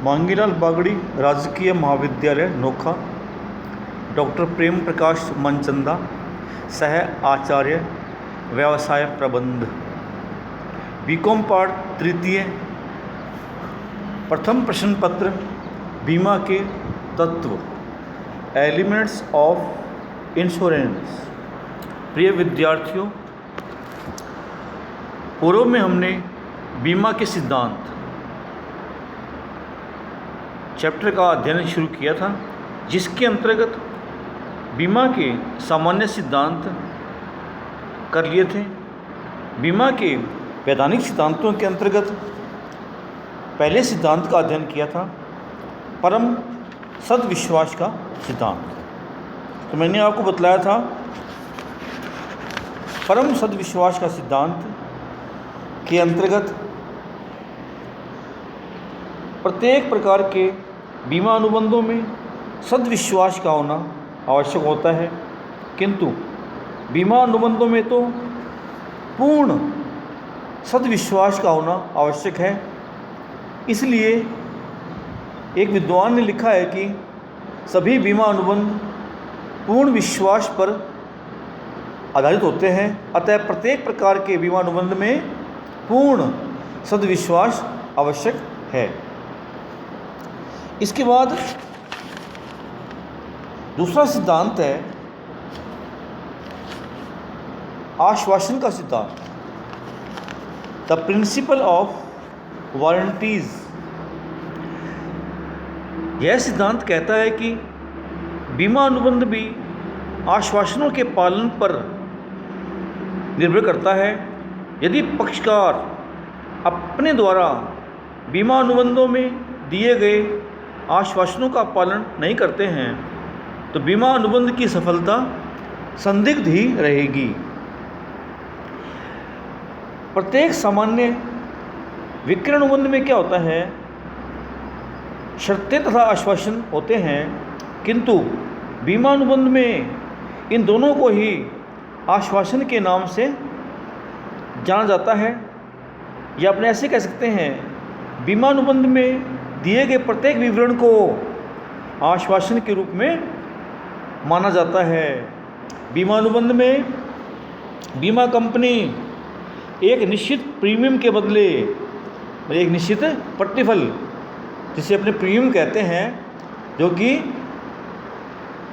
मांगीलाल बागड़ी राजकीय महाविद्यालय नोखा, डॉक्टर प्रेम प्रकाश मनचंदा, सह आचार्य व्यवसाय प्रबंध, बीकॉम पार्ट तृतीय। प्रथम प्रश्न पत्र, बीमा के तत्व, एलिमेंट्स ऑफ इंश्योरेंस। प्रिय विद्यार्थियों, पूर्व में हमने बीमा के सिद्धांत चैप्टर का अध्ययन शुरू किया था, जिसके अंतर्गत बीमा के सामान्य सिद्धांत कर लिए थे। बीमा के वैधानिक सिद्धांतों के अंतर्गत पहले सिद्धांत का अध्ययन किया था, परम सद्विश्वास का सिद्धांत। तो मैंने आपको बतलाया था परम सद्विश्वास का सिद्धांत के अंतर्गत प्रत्येक प्रकार के बीमा अनुबंधों में सद्विश्वास का होना आवश्यक होता है, किंतु बीमा अनुबंधों में तो पूर्ण सद्विश्वास का होना आवश्यक है। इसलिए एक विद्वान ने लिखा है कि सभी बीमा अनुबंध पूर्ण विश्वास पर आधारित होते हैं, अतः प्रत्येक प्रकार के बीमा अनुबंध में पूर्ण सद्विश्वास आवश्यक है। इसके बाद दूसरा सिद्धांत है आश्वासन का सिद्धांत, द प्रिंसिपल ऑफ वारंटीज। यह सिद्धांत कहता है कि बीमा अनुबंध भी आश्वासनों के पालन पर निर्भर करता है। यदि पक्षकार अपने द्वारा बीमा अनुबंधों में दिए गए आश्वासनों का पालन नहीं करते हैं तो बीमा अनुबंध की सफलता संदिग्ध ही रहेगी। प्रत्येक सामान्य विक्रय अनुबंध में क्या होता है, शर्तें तथा आश्वासन होते हैं, किंतु बीमा अनुबंध में इन दोनों को ही आश्वासन के नाम से जाना जाता है, या अपने ऐसे कह सकते हैं बीमा अनुबंध में दिए गए प्रत्येक विवरण को आश्वासन के रूप में माना जाता है। बीमा अनुबंध में बीमा कंपनी एक निश्चित प्रीमियम के बदले एक निश्चित प्रतिफल, जिसे अपने प्रीमियम कहते हैं, जो कि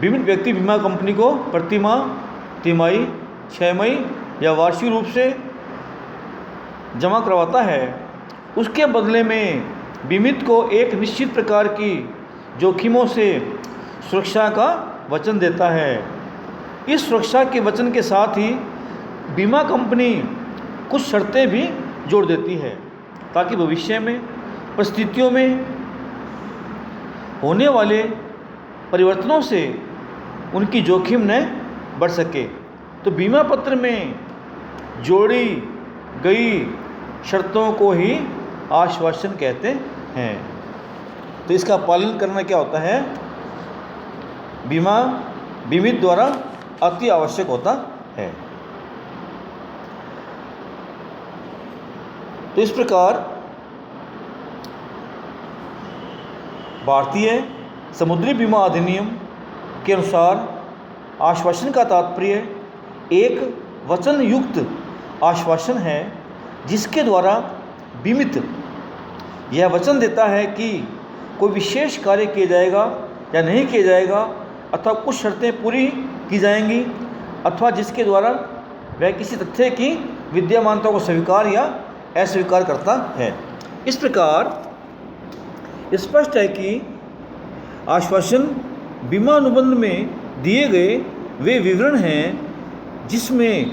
बीमित व्यक्ति बीमा कंपनी को प्रति माह, तिमाही, छमाही या वार्षिक रूप से जमा करवाता है, उसके बदले में बीमित को एक निश्चित प्रकार की जोखिमों से सुरक्षा का वचन देता है। इस सुरक्षा के वचन के साथ ही बीमा कंपनी कुछ शर्तें भी जोड़ देती है, ताकि भविष्य में परिस्थितियों में होने वाले परिवर्तनों से उनकी जोखिम न बढ़ सके। तो बीमा पत्र में जोड़ी गई शर्तों को ही आश्वासन कहते हैं। तो इसका पालन करना क्या होता है, बीमित द्वारा अति आवश्यक होता है। तो इस प्रकार भारतीय समुद्री बीमा अधिनियम के अनुसार आश्वासन का तात्पर्य एक वचन युक्त आश्वासन है, जिसके द्वारा बीमित यह वचन देता है कि कोई विशेष कार्य किया जाएगा या नहीं किया जाएगा, अथवा कुछ शर्तें पूरी की जाएंगी, अथवा जिसके द्वारा वह किसी तथ्य की विद्यमानता को स्वीकार या अस्वीकार करता है। इस प्रकार स्पष्ट है कि आश्वासन बीमा अनुबंध में दिए गए वे विवरण हैं जिसमें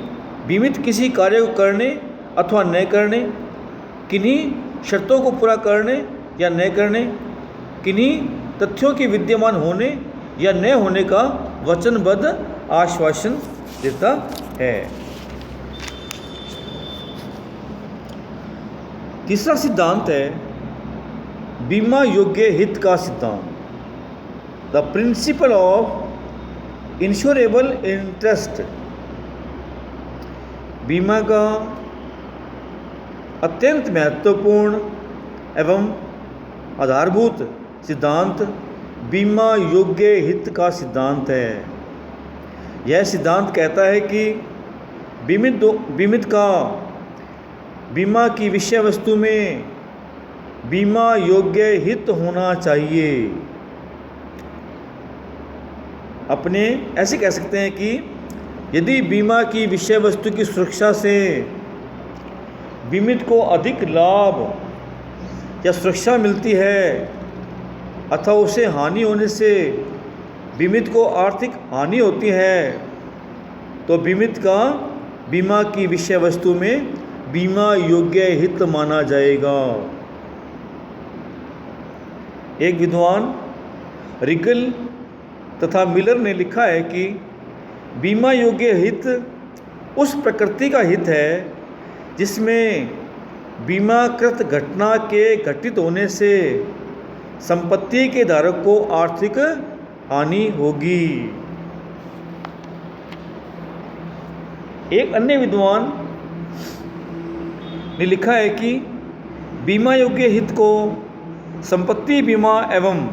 बीमित किसी कार्य को करने अथवा न करने, किन्हीं शर्तों को पूरा करने या न करने, किन्हीं तथ्यों के विद्यमान होने या न होने का वचनबद्ध आश्वासन देता है। तीसरा सिद्धांत है बीमा योग्य हित का सिद्धांत, the principle of insurable interest. बीमा का अत्यंत महत्वपूर्ण एवं आधारभूत सिद्धांत बीमा योग्य हित का सिद्धांत है। यह सिद्धांत कहता है कि बीमित का बीमा की विषय वस्तु में बीमा योग्य हित होना चाहिए। अपने ऐसे कह सकते हैं कि यदि बीमा की विषय वस्तु की सुरक्षा से बीमित को अधिक लाभ या सुरक्षा मिलती है अथवा उसे हानि होने से बीमित को आर्थिक हानि होती है तो बीमित का बीमा की विषय वस्तु में बीमा योग्य हित माना जाएगा। एक विद्वान रिगल तथा मिलर ने लिखा है कि बीमा योग्य हित उस प्रकृति का हित है जिसमें बीमाकृत घटना के घटित होने से संपत्ति के धारक को आर्थिक हानि होगी। एक अन्य विद्वान ने लिखा है कि बीमा योग्य हित को संपत्ति बीमा एवं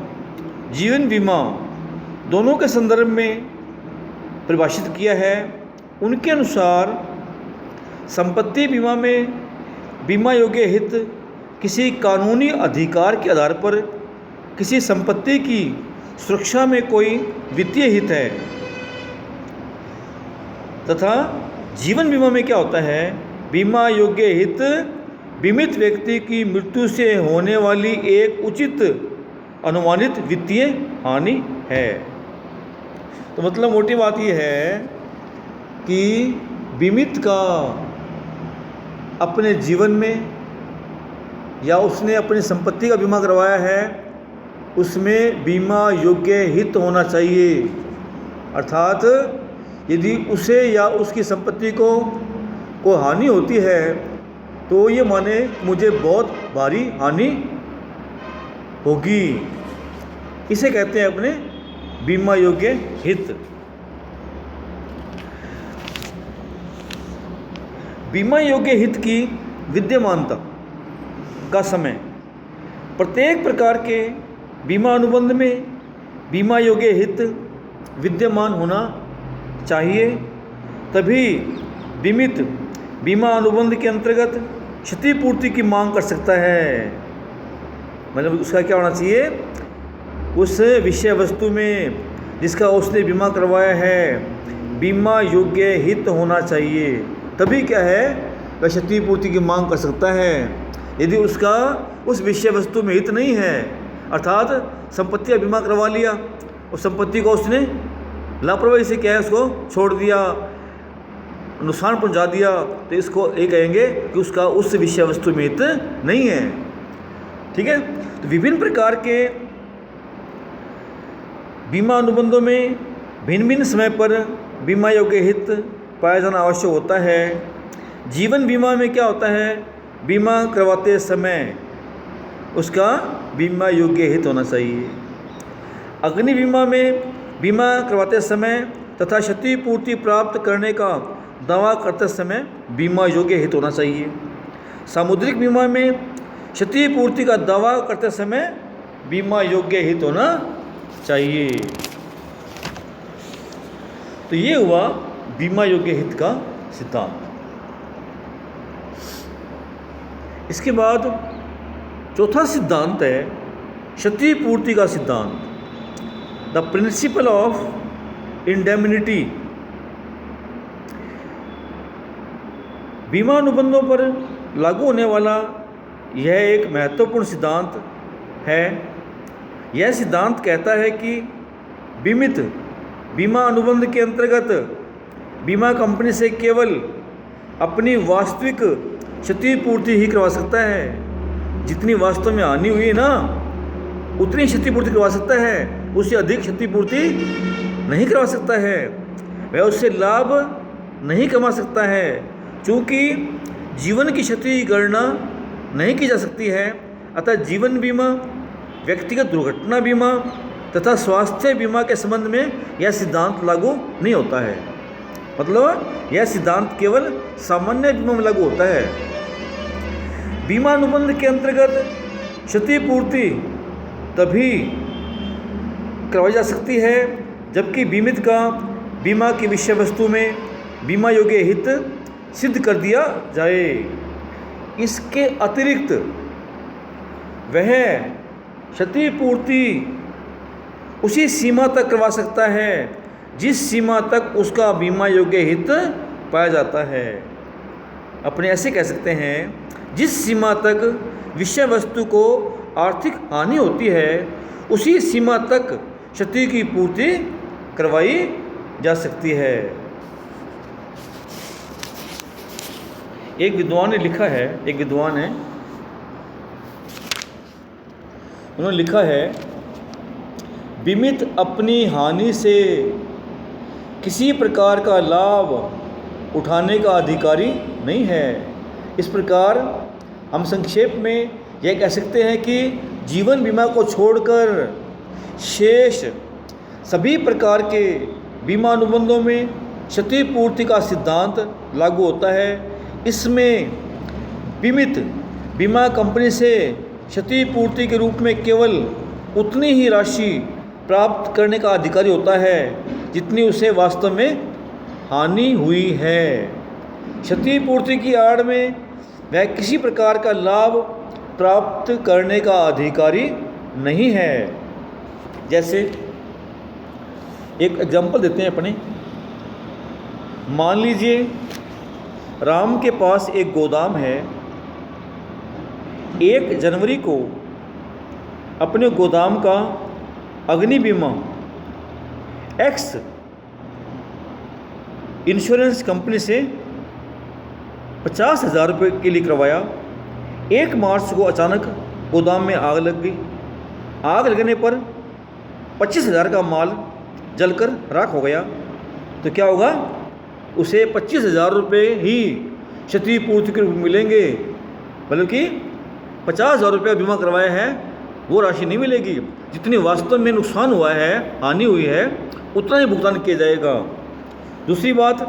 जीवन बीमा दोनों के संदर्भ में परिभाषित किया है। उनके अनुसार संपत्ति बीमा में बीमा योग्य हित किसी कानूनी अधिकार के आधार पर किसी संपत्ति की सुरक्षा में कोई वित्तीय हित है तथा जीवन बीमा में क्या होता है, बीमा योग्य हित बीमित व्यक्ति की मृत्यु से होने वाली एक उचित अनुमानित वित्तीय हानि है। तो मतलब मोटी बात यह है कि बीमित का अपने जीवन में या उसने अपनी संपत्ति का बीमा करवाया है उसमें बीमा योग्य हित होना चाहिए। अर्थात यदि उसे या उसकी संपत्ति को हानि होती है तो ये माने मुझे बहुत भारी हानि होगी, इसे कहते हैं अपने बीमा योग्य हित। बीमा योग्य हित की विद्यमानता का समय प्रत्येक प्रकार के बीमा अनुबंध में बीमा योग्य हित विद्यमान होना चाहिए, तभी बीमित बीमा अनुबंध के अंतर्गत क्षतिपूर्ति की मांग कर सकता है। मतलब उसका क्या होना चाहिए, उस विषय वस्तु में जिसका उसने बीमा करवाया है बीमा योग्य हित होना चाहिए, तभी क्या है वह क्षतिपूर्ति की मांग कर सकता है। यदि उसका उस विषय वस्तु में हित नहीं है, अर्थात संपत्ति का बीमा करवा लिया और संपत्ति को उसने लापरवाही से क्या है उसको छोड़ दिया, नुकसान पहुंचा दिया, तो इसको ये कहेंगे कि उसका उस विषय वस्तु में हित नहीं है। ठीक है, तो विभिन्न प्रकार के बीमा अनुबंधों में भिन्न भिन्न समय पर बीमा योग्य हित पाया जाना आवश्यक होता है। जीवन बीमा में क्या होता है, बीमा करवाते समय उसका बीमा योग्य हित होना चाहिए। अग्नि बीमा में बीमा करवाते समय तथा क्षतिपूर्ति प्राप्त करने का दावा करते समय बीमा योग्य हित होना चाहिए। सामुद्रिक बीमा में क्षतिपूर्ति का दावा करते समय बीमा योग्य हित होना चाहिए। तो ये हुआ बीमा योग्य हित का सिद्धांत। इसके बाद चौथा सिद्धांत है क्षतिपूर्ति का सिद्धांत, द प्रिंसिपल ऑफ इंडेमनिटी। बीमा अनुबंधों पर लागू होने वाला यह एक महत्वपूर्ण सिद्धांत है। यह सिद्धांत कहता है कि बीमित बीमा अनुबंध के अंतर्गत बीमा कंपनी से केवल अपनी वास्तविक क्षतिपूर्ति ही करवा सकता है। जितनी वास्तव में हानि हुई है ना उतनी क्षतिपूर्ति करवा सकता है, उससे अधिक क्षतिपूर्ति नहीं करवा सकता है। वह उससे लाभ नहीं कमा सकता है। चूँकि जीवन की क्षति की गणना नहीं की जा सकती है, अतः जीवन बीमा, व्यक्तिगत दुर्घटना बीमा तथा स्वास्थ्य बीमा के संबंध में यह सिद्धांत लागू नहीं होता है। मतलब यह सिद्धांत केवल सामान्य बीमा में लागू होता है। बीमा अनुबंध के अंतर्गत क्षतिपूर्ति तभी करवाई जा सकती है जबकि बीमित का बीमा की विषय वस्तु में बीमा योग्य हित सिद्ध कर दिया जाए। इसके अतिरिक्त वह क्षतिपूर्ति उसी सीमा तक करवा सकता है जिस सीमा तक उसका बीमा योग्य हित पाया जाता है। अपने ऐसे कह सकते हैं, जिस सीमा तक विषय वस्तु को आर्थिक हानि होती है उसी सीमा तक क्षति की पूर्ति करवाई जा सकती है। एक विद्वान ने लिखा है, एक विद्वान है, उन्होंने लिखा है, बीमित अपनी हानि से किसी प्रकार का लाभ उठाने का अधिकारी नहीं है। इस प्रकार हम संक्षेप में यह कह सकते हैं कि जीवन बीमा को छोड़कर शेष सभी प्रकार के बीमा अनुबंधों में क्षतिपूर्ति का सिद्धांत लागू होता है। इसमें बीमित बीमा कंपनी से क्षतिपूर्ति के रूप में केवल उतनी ही राशि प्राप्त करने का अधिकारी होता है जितनी उसे वास्तव में हानि हुई है। क्षतिपूर्ति की आड़ में वह किसी प्रकार का लाभ प्राप्त करने का अधिकारी नहीं है। जैसे एक एग्जांपल देते हैं अपने। मान लीजिए राम के पास एक गोदाम है। 1 जनवरी को अपने गोदाम का अग्नि बीमा एक्स इंश्योरेंस कंपनी से 50,000 रुपये के लिए करवाया। 1 मार्च को अचानक गोदाम में आग लग गई। आग लगने पर 25,000 का माल जलकर राख हो गया। तो क्या होगा? उसे 25,000 रुपये ही क्षतिपूर्ति के रूप में मिलेंगे, बल्कि 50,000 रुपये बीमा करवाया है वो राशि नहीं मिलेगी। जितनी वास्तव में नुकसान हुआ है, हानि हुई है, उतना ही भुगतान किया जाएगा। दूसरी बात,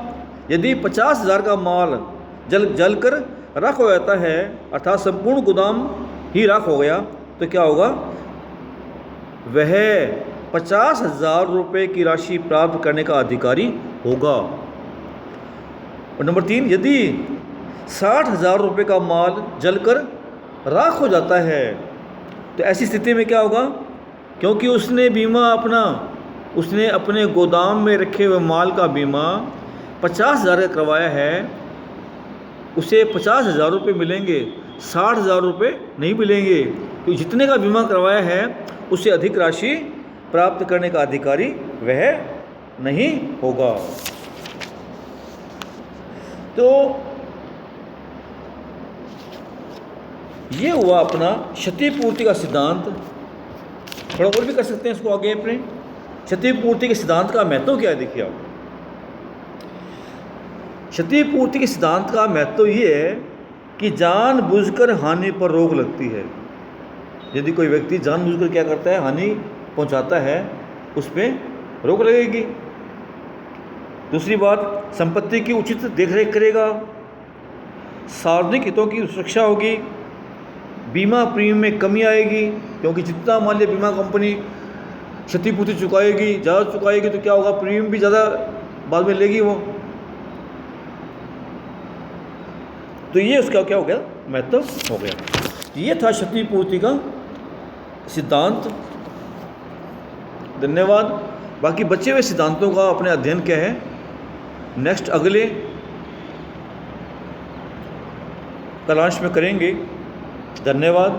यदि 50,000 का माल जलकर राख हो जाता है, अर्थात संपूर्ण गोदाम ही राख हो गया, तो क्या होगा? वह 50,000 रुपये की राशि प्राप्त करने का अधिकारी होगा। और नंबर 3, यदि 60,000 रुपये का माल जलकर राख हो जाता है तो ऐसी स्थिति में क्या होगा? क्योंकि उसने अपने गोदाम में रखे हुए माल का बीमा 50,000 का करवाया है, उसे 50,000 रुपये मिलेंगे, 60,000 रुपये नहीं मिलेंगे। तो जितने का बीमा करवाया है उससे अधिक राशि प्राप्त करने का अधिकारी वह नहीं होगा। तो ये हुआ अपना क्षतिपूर्ति का सिद्धांत। थोड़ा और भी कर सकते हैं इसको आगे अपने। क्षतिपूर्ति के सिद्धांत का महत्व क्या है? देखिए आप, क्षतिपूर्ति के सिद्धांत का महत्व ये है कि जानबूझकर हानि पर रोक लगती है। यदि कोई व्यक्ति जानबूझकर क्या करता है, हानि पहुंचाता है, उस पर रोक लगेगी। दूसरी बात, संपत्ति की उचित देखरेख करेगा, सार्वजनिक हितों की सुरक्षा होगी, बीमा प्रीमियम में कमी आएगी, क्योंकि जितना मान लिया बीमा कंपनी क्षतिपूर्ति चुकाएगी, ज़्यादा चुकाएगी, तो क्या होगा? प्रीमियम भी ज़्यादा बाद में लेगी वो। तो ये उसका क्या हो गया? महत्व हो गया। ये था क्षतिपूर्ति का सिद्धांत। धन्यवाद। बाकी बचे हुए सिद्धांतों का अपने अध्ययन क्या है, नेक्स्ट अगले क्लास में करेंगे। धन्यवाद।